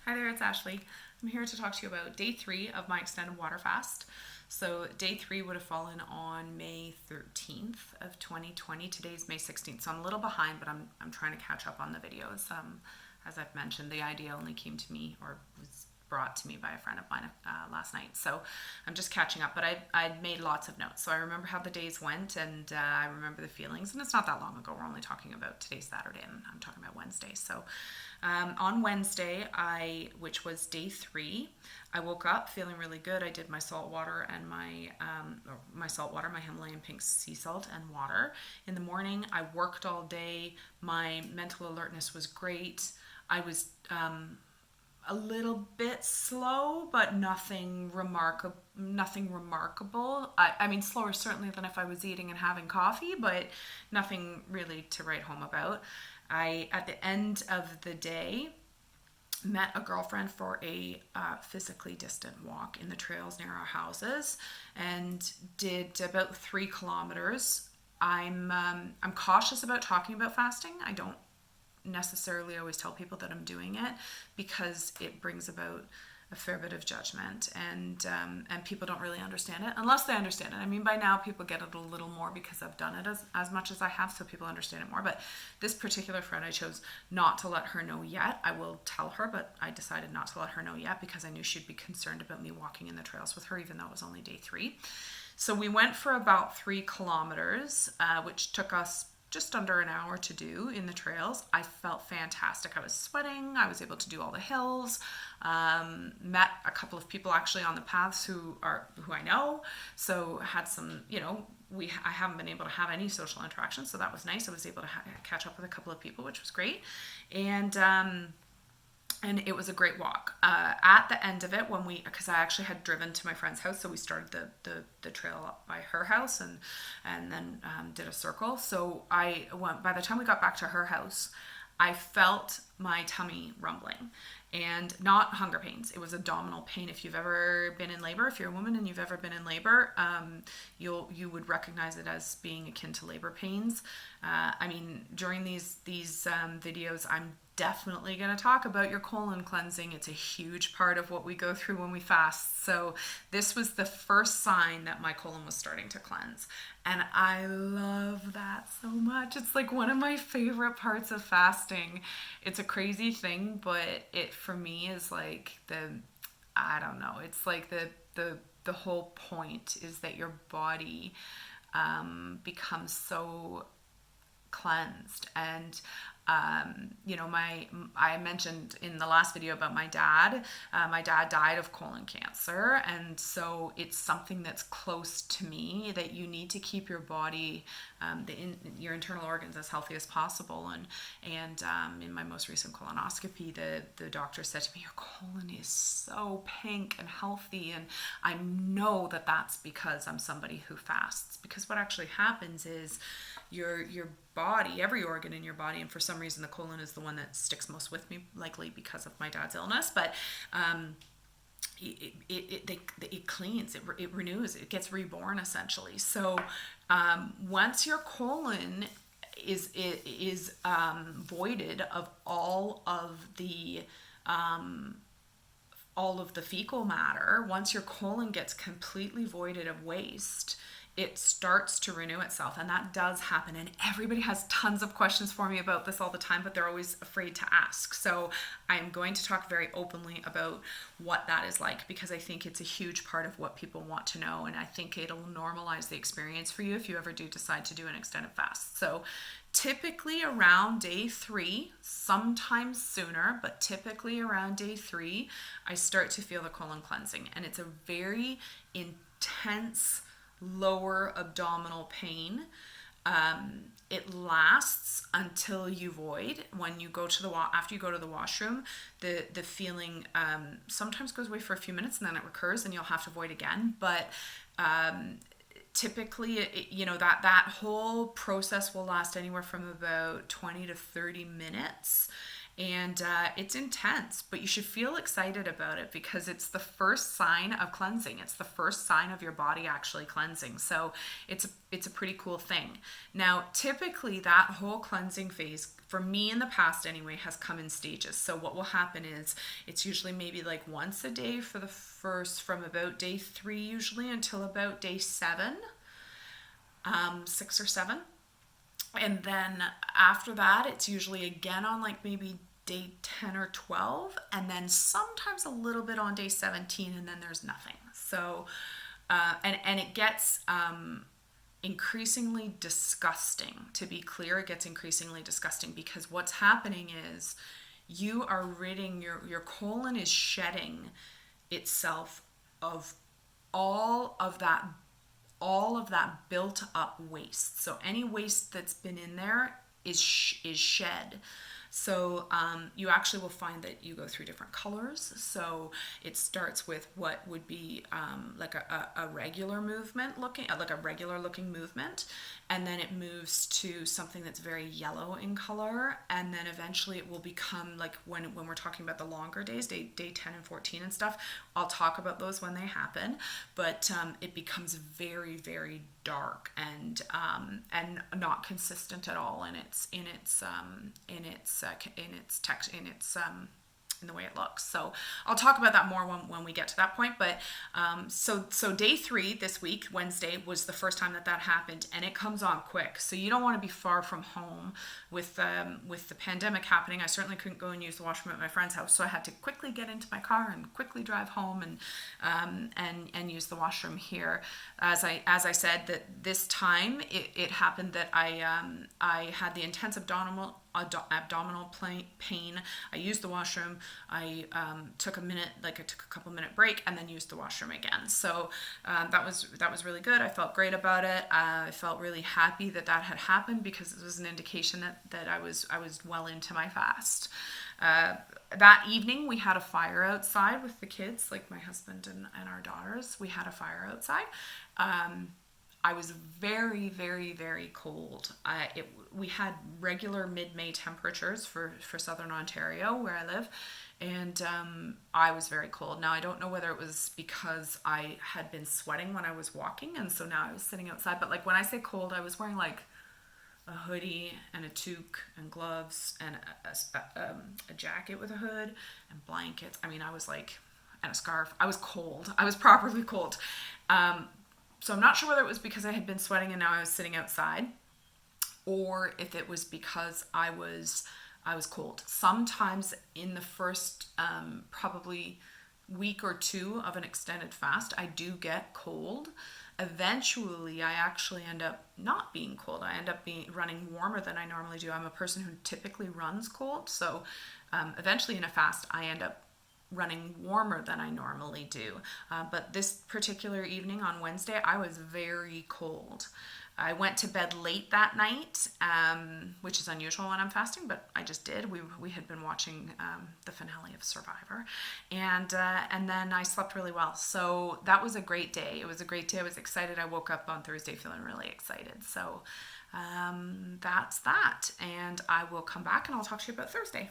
Hi there, it's Ashley. I'm here to talk to you about day 3 of my extended water fast. So day 3 would have fallen on May 13th of 2020. Today's May 16th, so I'm a little behind, but I'm trying to catch up on the videos. As I've mentioned, the idea only came to me or was brought to me by a friend of mine last night. So I'm just catching up, but I'd made lots of notes. So I remember how the days went, and I remember the feelings. And it's not that long ago. We're only talking about today's Saturday, and I'm talking about Wednesday. So on Wednesday, which was day 3, I woke up feeling really good. I did my salt water and my Himalayan pink sea salt and water. In the morning, I worked all day. My mental alertness was great. I was a little bit slow, but nothing remarkable. I mean, slower certainly than if I was eating and having coffee, but nothing really to write home about. At the end of the day, met a girlfriend for a physically distant walk in the trails near our houses, and did about 3 kilometers. I'm cautious about talking about fasting. I don't necessarily always tell people that I'm doing it because it brings about a fair bit of judgment, and people don't really understand it unless they understand it. I mean, by now people get it a little more because I've done it as much as I have, so people understand it more. But this particular friend, I chose not to let her know yet. I will tell her, but I decided not to let her know yet because I knew she'd be concerned about me walking in the trails with her, even though it was only day 3. So we went for about 3 kilometers, which took us just under an hour to do in the trails. I felt fantastic. I was sweating. I was able to do all the hills. Met a couple of people actually on the paths who I know. So had some, I haven't been able to have any social interaction, so that was nice. I was able to catch up with a couple of people, which was great. And it was a great walk. At the end of it, because I actually had driven to my friend's house, so we started the trail up by her house and then did a circle. So by the time we got back to her house, I felt my tummy rumbling, and not hunger pains. It was abdominal pain. If you've ever been in labor, if you're a woman and you've ever been in labor, you would recognize it as being akin to labor pains. During these videos, I'm definitely going to talk about your colon cleansing. It's a huge part of what we go through when we fast. So this was the first sign that my colon was starting to cleanse. And I love that so much. It's like one of my favorite parts of fasting. It's a crazy thing, but it for me is like I don't know. It's like the whole point is that your body becomes so cleansed. And I mentioned in the last video about my dad. My dad died of colon cancer, and so it's something that's close to me, that you need to keep your body, your internal organs as healthy as possible. And in my most recent colonoscopy, the doctor said to me, "Your colon is so pink and healthy," and I know that that's because I'm somebody who fasts. Because what actually happens is your body, every organ in your body, and for some reason the colon is the one that sticks most with me, likely because of my dad's illness, but it cleans, it renews, it gets reborn essentially. So once your colon is voided of all of the fecal matter, once your colon gets completely voided of waste, it starts to renew itself. And that does happen. And everybody has tons of questions for me about this all the time, but they're always afraid to ask. So I'm going to talk very openly about what that is like, because I think it's a huge part of what people want to know. And I think it'll normalize the experience for you if you ever do decide to do an extended fast. So typically around day 3, sometimes sooner, but typically around day 3, I start to feel the colon cleansing. And it's a very intense lower abdominal pain. It lasts until you void. When you go to after you go to the washroom, the feeling sometimes goes away for a few minutes and then it recurs and you'll have to void again. But typically, that whole process will last anywhere from about 20 to 30 minutes. And it's intense, but you should feel excited about it because it's the first sign of cleansing. It's the first sign of your body actually cleansing. So it's a pretty cool thing. Now, typically that whole cleansing phase, for me in the past anyway, has come in stages. So what will happen is it's usually maybe like once a day for the first, from about day 3 usually until about day 7, 6 or 7. And then after that, it's usually again on like maybe day 10 or 12, and then sometimes a little bit on day 17, and then there's nothing. So, and it gets increasingly disgusting. To be clear, it gets increasingly disgusting because what's happening is you are ridding, your colon is shedding itself of all of that built up waste. So any waste that's been in there is shed. So you actually will find that you go through different colors. So it starts with what would be like a regular movement looking, like a regular looking movement. And then it moves to something that's very yellow in color. And then eventually it will become like when we're talking about the longer days, day 10 and 14 and stuff, I'll talk about those when they happen. But it becomes very, very dark and not consistent at all in the way it looks. So I'll talk about that more when we get to that point. But so day 3 this week, Wednesday, was the first time that happened, and it comes on quick. So you don't want to be far from home with the pandemic happening. I certainly couldn't go and use the washroom at my friend's house, so I had to quickly get into my car and quickly drive home and use the washroom here. As I said, that this time it happened that I had the intense abdominal pain. I used the washroom. I took a couple minute break and then used the washroom again. So that was really good. I felt great about it. I felt really happy that had happened because it was an indication that I was well into my fast. That evening we had a fire outside with the kids, like my husband and our daughters. We had a fire outside. I was very, very, very cold. We had regular mid-May temperatures for Southern Ontario, where I live, and I was very cold. Now, I don't know whether it was because I had been sweating when I was walking, and so now I was sitting outside. But like when I say cold, I was wearing like a hoodie and a toque and gloves and a jacket with a hood and blankets. I mean, I was like, and a scarf. I was cold. I was properly cold. So I'm not sure whether it was because I had been sweating and now I was sitting outside, or if it was because I was cold. Sometimes in the first probably week or 2 of an extended fast, I do get cold. Eventually, I actually end up not being cold. I end up running warmer than I normally do. I'm a person who typically runs cold, so eventually in a fast, I end up running warmer than I normally do. But this particular evening on Wednesday, I was very cold. I went to bed late that night, which is unusual when I'm fasting, but I just did. We had been watching the finale of Survivor, and then I slept really well. So that was a great day. It was a great day. I was excited. I woke up on Thursday feeling really excited. So that's that, and I will come back and I'll talk to you about Thursday.